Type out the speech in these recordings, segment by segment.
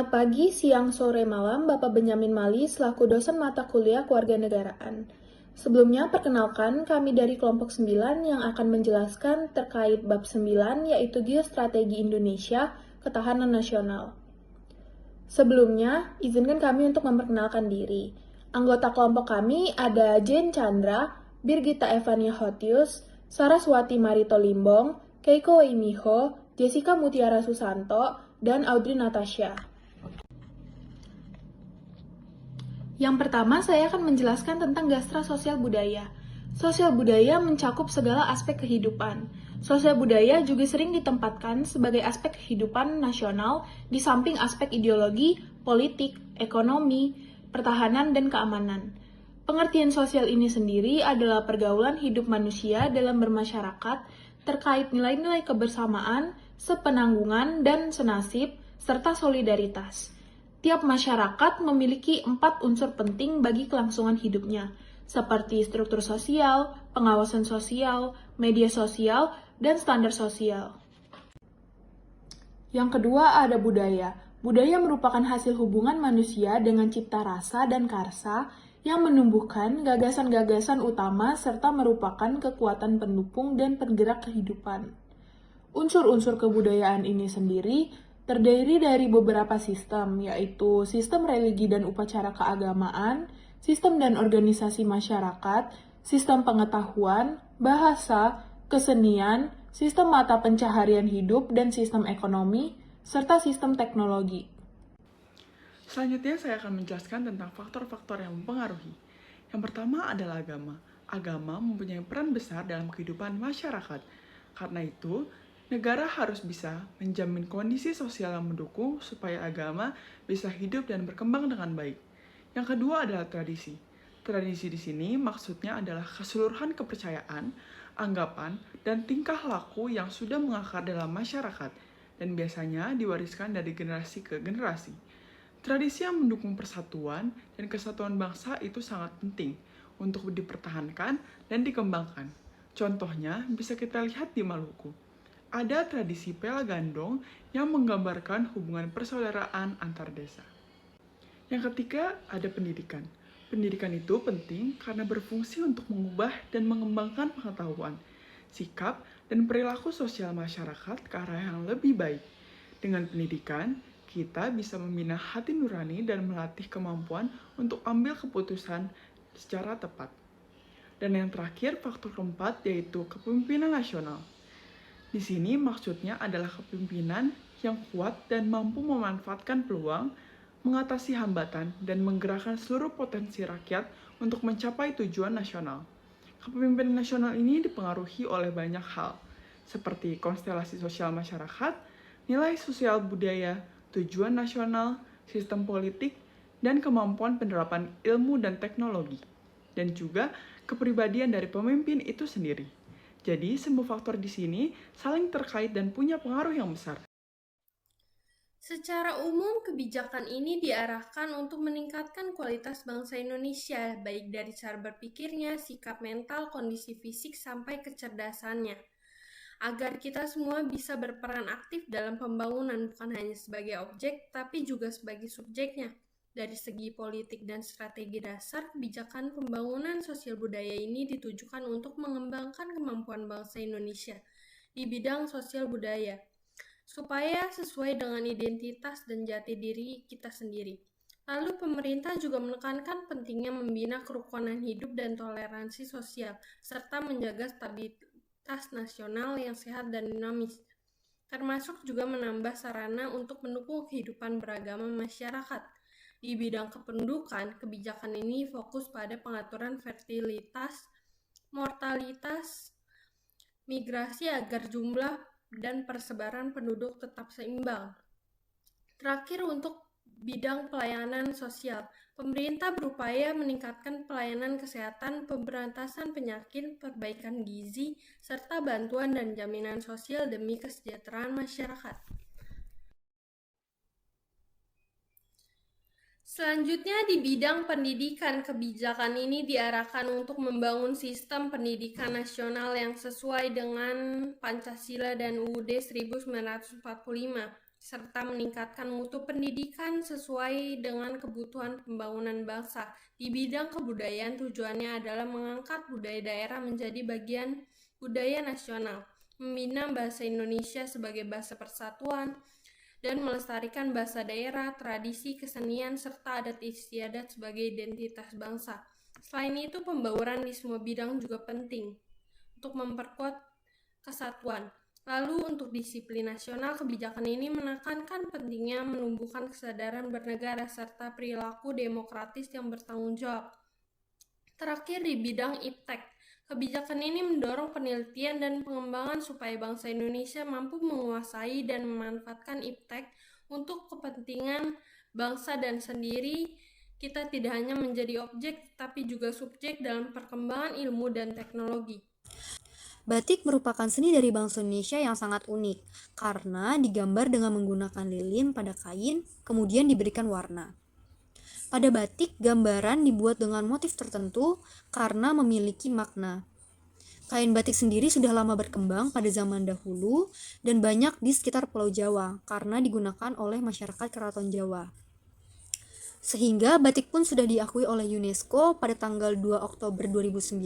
Selamat pagi, siang, sore, malam, Bapak Benyamin Mali selaku dosen mata kuliah Kewarganegaraan. Sebelumnya, perkenalkan kami dari kelompok 9 yang akan menjelaskan terkait bab 9 yaitu Geostrategi Indonesia, Ketahanan Nasional. Sebelumnya, izinkan kami untuk memperkenalkan diri. Anggota kelompok kami ada Jane Chandra, Birgita Evania Hotius, Saraswati Marito Limbong, Keiko Weimiho, Jessica Mutiara Susanto, dan Audrey Natasha. Yang pertama, saya akan menjelaskan tentang gastra sosial budaya. Sosial budaya mencakup segala aspek kehidupan. Sosial budaya juga sering ditempatkan sebagai aspek kehidupan nasional di samping aspek ideologi, politik, ekonomi, pertahanan, dan keamanan. Pengertian sosial ini sendiri adalah pergaulan hidup manusia dalam bermasyarakat terkait nilai-nilai kebersamaan, sepenanggungan, dan senasib, serta solidaritas. Tiap masyarakat memiliki 4 unsur penting bagi kelangsungan hidupnya, seperti struktur sosial, pengawasan sosial, media sosial, dan standar sosial. Yang kedua ada budaya. Budaya merupakan hasil hubungan manusia dengan cipta rasa dan karsa yang menumbuhkan gagasan-gagasan utama serta merupakan kekuatan pendukung dan penggerak kehidupan. Unsur-unsur kebudayaan ini sendiri terdiri dari beberapa sistem, yaitu sistem religi dan upacara keagamaan, sistem dan organisasi masyarakat, sistem pengetahuan, bahasa, kesenian, sistem mata pencaharian hidup dan sistem ekonomi, serta sistem teknologi. Selanjutnya saya akan menjelaskan tentang faktor-faktor yang mempengaruhi. Yang pertama adalah agama. Agama mempunyai peran besar dalam kehidupan masyarakat. Karena itu, negara harus bisa menjamin kondisi sosial yang mendukung supaya agama bisa hidup dan berkembang dengan baik. Yang kedua adalah tradisi. Tradisi di sini maksudnya adalah keseluruhan kepercayaan, anggapan, dan tingkah laku yang sudah mengakar dalam masyarakat dan biasanya diwariskan dari generasi ke generasi. Tradisi yang mendukung persatuan dan kesatuan bangsa itu sangat penting untuk dipertahankan dan dikembangkan. Contohnya bisa kita lihat di Maluku. Ada tradisi pela gandong yang menggambarkan hubungan persaudaraan antar desa. Yang ketiga ada pendidikan. Pendidikan itu penting karena berfungsi untuk mengubah dan mengembangkan pengetahuan, sikap, dan perilaku sosial masyarakat ke arah yang lebih baik. Dengan pendidikan, kita bisa membina hati nurani dan melatih kemampuan untuk ambil keputusan secara tepat. Dan yang terakhir, faktor keempat yaitu kepemimpinan nasional. Di sini maksudnya adalah kepemimpinan yang kuat dan mampu memanfaatkan peluang, mengatasi hambatan, dan menggerakkan seluruh potensi rakyat untuk mencapai tujuan nasional. Kepemimpinan nasional ini dipengaruhi oleh banyak hal, seperti konstelasi sosial masyarakat, nilai sosial budaya, tujuan nasional, sistem politik, dan kemampuan penerapan ilmu dan teknologi, dan juga kepribadian dari pemimpin itu sendiri. Jadi, semua faktor di sini saling terkait dan punya pengaruh yang besar. Secara umum, kebijakan ini diarahkan untuk meningkatkan kualitas bangsa Indonesia, baik dari cara berpikirnya, sikap mental, kondisi fisik, sampai kecerdasannya. Agar kita semua bisa berperan aktif dalam pembangunan bukan hanya sebagai objek, tapi juga sebagai subjeknya. Dari segi politik dan strategi dasar, kebijakan pembangunan sosial budaya ini ditujukan untuk mengembangkan kemampuan bangsa Indonesia di bidang sosial budaya, supaya sesuai dengan identitas dan jati diri kita sendiri. Lalu pemerintah juga menekankan pentingnya membina kerukunan hidup dan toleransi sosial, serta menjaga stabilitas nasional yang sehat dan dinamis, termasuk juga menambah sarana untuk mendukung kehidupan beragama masyarakat. Di bidang kependudukan, kebijakan ini fokus pada pengaturan fertilitas, mortalitas, migrasi agar jumlah dan persebaran penduduk tetap seimbang. Terakhir, untuk bidang pelayanan sosial, pemerintah berupaya meningkatkan pelayanan kesehatan, pemberantasan penyakit, perbaikan gizi, serta bantuan dan jaminan sosial demi kesejahteraan masyarakat. Selanjutnya, di bidang pendidikan, kebijakan ini diarahkan untuk membangun sistem pendidikan nasional yang sesuai dengan Pancasila dan UUD 1945. serta meningkatkan mutu pendidikan sesuai dengan kebutuhan pembangunan bangsa. Di bidang kebudayaan, tujuannya adalah mengangkat budaya daerah menjadi bagian budaya nasional, membina bahasa Indonesia sebagai bahasa persatuan, dan melestarikan bahasa daerah, tradisi, kesenian, serta adat istiadat sebagai identitas bangsa. Selain itu, pembauran di semua bidang juga penting untuk memperkuat kesatuan. Lalu untuk disiplin nasional, kebijakan ini menekankan pentingnya menumbuhkan kesadaran bernegara serta perilaku demokratis yang bertanggung jawab. Terakhir di bidang iptek, kebijakan ini mendorong penelitian dan pengembangan supaya bangsa Indonesia mampu menguasai dan memanfaatkan iptek untuk kepentingan bangsa dan sendiri. Kita tidak hanya menjadi objek, tapi juga subjek dalam perkembangan ilmu dan teknologi. Batik merupakan seni dari bangsa Indonesia yang sangat unik karena digambar dengan menggunakan lilin pada kain, kemudian diberikan warna. Pada batik, gambaran dibuat dengan motif tertentu karena memiliki makna. Kain batik sendiri sudah lama berkembang pada zaman dahulu dan banyak di sekitar Pulau Jawa karena digunakan oleh masyarakat Keraton Jawa. Sehingga batik pun sudah diakui oleh UNESCO pada tanggal 2 Oktober 2009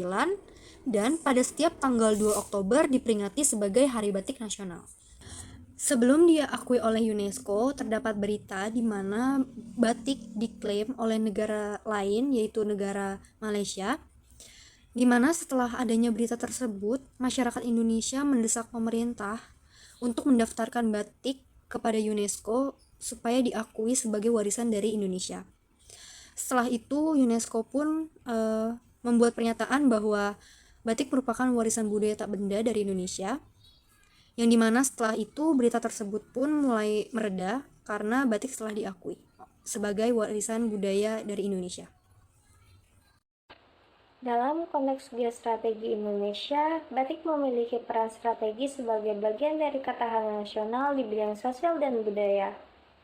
dan pada setiap tanggal 2 Oktober diperingati sebagai Hari Batik Nasional. Sebelum diakui oleh UNESCO, terdapat berita di mana batik diklaim oleh negara lain, yaitu negara Malaysia, di mana setelah adanya berita tersebut, masyarakat Indonesia mendesak pemerintah untuk mendaftarkan batik kepada UNESCO supaya diakui sebagai warisan dari Indonesia. Setelah itu, UNESCO pun membuat pernyataan bahwa batik merupakan warisan budaya tak benda dari Indonesia, yang dimana setelah itu berita tersebut pun mulai mereda karena batik setelah diakui sebagai warisan budaya dari Indonesia. Dalam konteks geostrategi Indonesia, batik memiliki peran strategis sebagai bagian dari ketahanan nasional di bidang sosial dan budaya.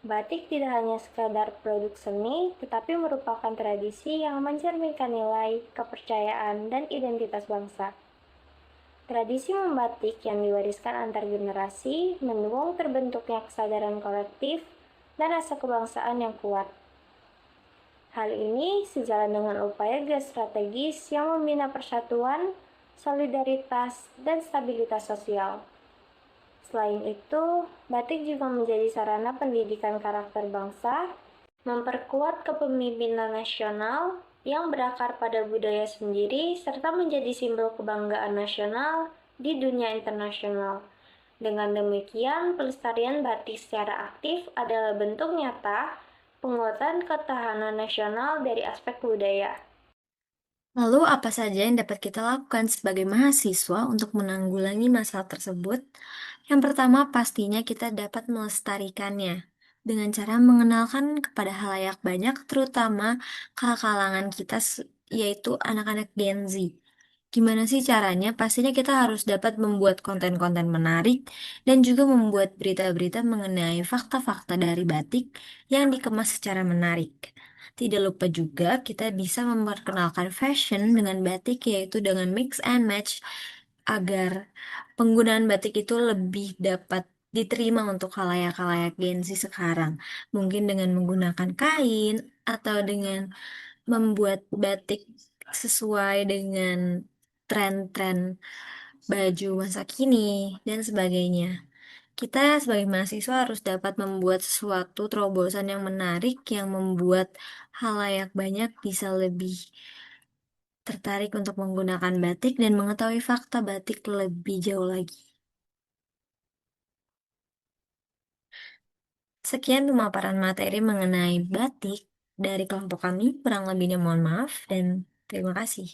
Batik tidak hanya sekadar produk seni, tetapi merupakan tradisi yang mencerminkan nilai, kepercayaan, dan identitas bangsa. Tradisi membatik yang diwariskan antar generasi mendukung terbentuknya kesadaran kolektif dan rasa kebangsaan yang kuat. Hal ini sejalan dengan upaya geostrategis yang membina persatuan, solidaritas, dan stabilitas sosial. Selain itu, batik juga menjadi sarana pendidikan karakter bangsa, memperkuat kepemimpinan nasional yang berakar pada budaya sendiri, serta menjadi simbol kebanggaan nasional di dunia internasional. Dengan demikian, pelestarian batik secara aktif adalah bentuk nyata penguatan ketahanan nasional dari aspek budaya. Lalu apa saja yang dapat kita lakukan sebagai mahasiswa untuk menanggulangi masalah tersebut? Yang pertama, pastinya kita dapat melestarikannya dengan cara mengenalkan kepada halayak banyak, terutama ke kalangan kita, yaitu anak-anak Gen Z. Gimana sih caranya? Pastinya kita harus dapat membuat konten-konten menarik dan juga membuat berita-berita mengenai fakta-fakta dari batik yang dikemas secara menarik. Tidak lupa juga kita bisa memperkenalkan fashion dengan batik, yaitu dengan mix and match agar penggunaan batik itu lebih dapat diterima untuk khalayak-khalayak Gen Z sekarang. Mungkin dengan menggunakan kain atau dengan membuat batik sesuai dengan tren-tren baju masa kini dan sebagainya. Kita sebagai mahasiswa harus dapat membuat sesuatu terobosan yang menarik yang membuat halayak banyak bisa lebih tertarik untuk menggunakan batik dan mengetahui fakta batik lebih jauh lagi. Sekian pemaparan materi mengenai batik dari kelompok kami. Kurang lebihnya mohon maaf dan terima kasih.